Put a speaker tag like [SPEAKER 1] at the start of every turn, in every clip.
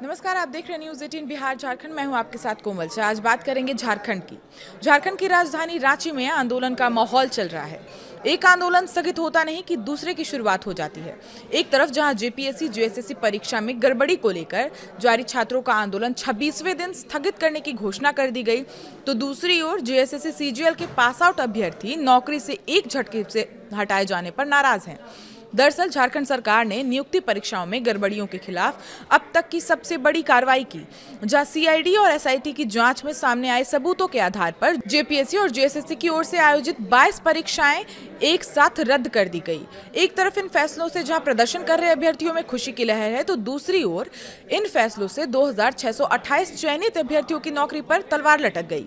[SPEAKER 1] नमस्कार, आप देख रहे हैं न्यूज़ 18 बिहार झारखंड। मैं हूं आपके साथ कोमल से। आज बात करेंगे झारखंड की। झारखंड की राजधानी रांची में आंदोलन का माहौल चल रहा है। एक आंदोलन स्थगित होता नहीं कि दूसरे की शुरुआत हो जाती है। एक तरफ जहां जेपीएससी जेएसएससी परीक्षा में गड़बड़ी को लेकर जारी छात्रों का आंदोलन 26वें दिन स्थगित करने की घोषणा कर दी गई, तो दूसरी ओर जेएसएससी सीजीएल के पास आउट अभ्यर्थी नौकरी से एक झटके से हटाए जाने पर नाराज हैं। दरअसल झारखंड सरकार ने नियुक्ति परीक्षाओं में गड़बड़ियों के खिलाफ अब तक की सबसे बड़ी कार्रवाई की, जहां सीआईडी और एसआईटी की जांच में सामने आए सबूतों के आधार पर जेपीएससी और जेएसएससी की ओर से आयोजित 22 परीक्षाएं एक साथ रद्द कर दी गई। एक तरफ इन फैसलों से जहां प्रदर्शन कर रहे अभ्यर्थियों में खुशी की लहर है, तो दूसरी ओर इन फैसलों से 2628 चयनित अभ्यर्थियों की नौकरी पर तलवार लटक गई।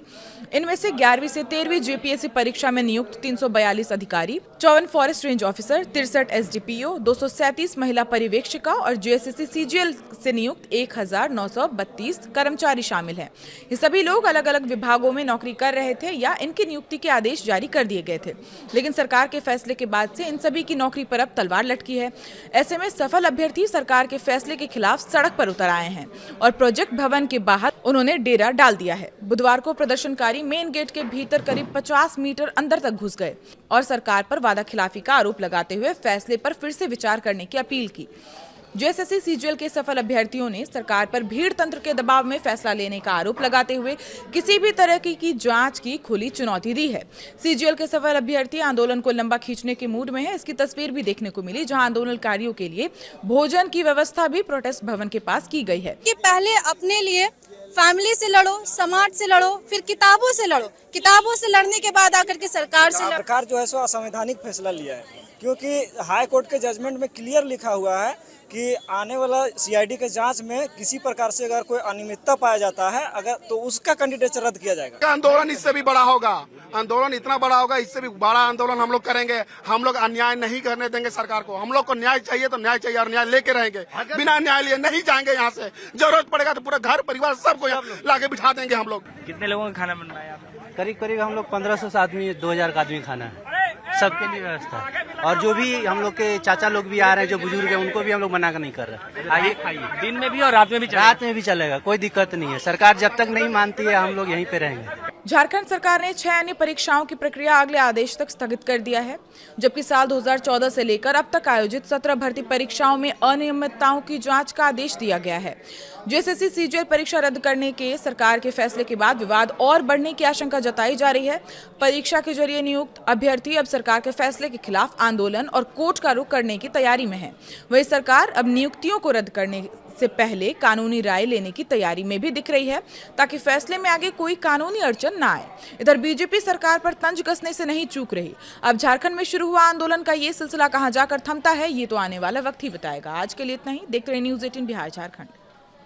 [SPEAKER 1] इनमें से 11वीं से 13वीं जेपीएससी परीक्षा में नियुक्त 342 अधिकारी, 54 फॉरेस्ट रेंज ऑफिसर, 63 एसडीपीओ, 237 महिला पर्यवेक्षिका और जेएसएससी सीजीएल से नियुक्त 1932 कर्मचारी शामिल हैं। ये सभी लोग अलग अलग विभागों में नौकरी कर रहे थे या इनकी नियुक्ति के आदेश जारी कर दिए गए थे, लेकिन सरकार के फैसले के बाद से इन सभी की नौकरी पर अब तलवार लटकी है। ऐसे में सफल अभ्यर्थी सरकार के फैसले के खिलाफ सड़क पर उतर आए हैं और प्रोजेक्ट भवन के बाहर उन्होंने डेरा डाल दिया है। बुधवार को प्रदर्शनकारी मेन गेट के भीतर करीब 50 मीटर अंदर तक घुस गए और सरकार पर वादा खिलाफी का आरोप लगाते हुए फैसले पर फिर से विचार करने की अपील की। जेएसएससी सीजीएल के सफल अभ्यर्थियों ने सरकार पर भीड़ तंत्र के दबाव में फैसला लेने का आरोप लगाते हुए किसी भी तरह की जांच की खुली चुनौती दी है। सीजीएल के सफल अभ्यर्थी आंदोलन को लंबा खींचने के मूड में है। इसकी तस्वीर भी देखने को मिली, जहां आंदोलनकारियों के लिए भोजन की व्यवस्था भी प्रोटेस्ट भवन के पास की गई है।
[SPEAKER 2] कि पहले अपने लिए फैमिली से लड़ो, समाज से लड़ो, फिर किताबों से लड़ो। किताबों से लड़ने के बाद आकर के सरकार से
[SPEAKER 3] सरकार जो है सो असंवैधानिक फैसला लिया है, क्योंकि हाई कोर्ट के जजमेंट में क्लियर लिखा हुआ है कि आने वाला सीआईडी के जांच में किसी प्रकार से अगर कोई अनियमितता पाया जाता है अगर तो उसका कैंडिडेचर रद्द किया जाएगा।
[SPEAKER 4] आंदोलन इससे भी बड़ा होगा, आंदोलन इतना बड़ा होगा, इससे भी बड़ा आंदोलन हम लोग करेंगे। हम लोग अन्याय नहीं करने देंगे सरकार को। हम लोग को न्याय चाहिए तो न्याय चाहिए और न्याय लेके रहेंगे। बिना न्याय लिए नहीं जाएंगे यहाँ से। जरूरत पड़ेगा तो पूरा घर परिवार सबको लाके बिठा देंगे हम लोग।
[SPEAKER 5] कितने लोगों का खाना बनवाया आपने?
[SPEAKER 6] करीब करीब हम लोग 1500 आदमी, 2000 का आदमी खाना है, सबके लिए व्यवस्था। और जो भी हम लोग के चाचा लोग भी आ रहे हैं, जो बुजुर्ग हैं, उनको भी हम लोग मना नहीं कर रहे। आइए खाइए,
[SPEAKER 5] दिन में भी और रात में भी चलेगा।
[SPEAKER 6] रात में भी चलेगा, कोई दिक्कत नहीं है। सरकार जब तक नहीं मानती है हम लोग यहीं पे रहेंगे।
[SPEAKER 1] झारखंड सरकार ने 6 अन्य परीक्षाओं की प्रक्रिया अगले आदेश तक स्थगित कर दिया है, जबकि साल 2014 से लेकर अब तक आयोजित 17 भर्ती परीक्षाओं में अनियमितताओं की जांच का आदेश दिया गया है। जेएसएससी सीजीएल परीक्षा रद्द करने के सरकार के फैसले के बाद विवाद और बढ़ने की आशंका जताई जा रही है। परीक्षा के जरिए नियुक्त अभ्यर्थी अब सरकार के फैसले के खिलाफ आंदोलन और कोर्ट का रुख करने की तैयारी में है। वही सरकार अब नियुक्तियों को रद्द करने से पहले कानूनी राय लेने की तैयारी में भी दिख रही है, ताकि फैसले में आगे कोई कानूनी अड़चन न आए। इधर बीजेपी सरकार पर तंज कसने से नहीं चूक रही। अब झारखंड में शुरू हुआ आंदोलन का ये सिलसिला कहां जाकर थमता है, ये तो आने वाला वक्त ही बताएगा। आज के लिए इतना ही। देखते रहिए न्यूज़ 18 बिहार झारखंड।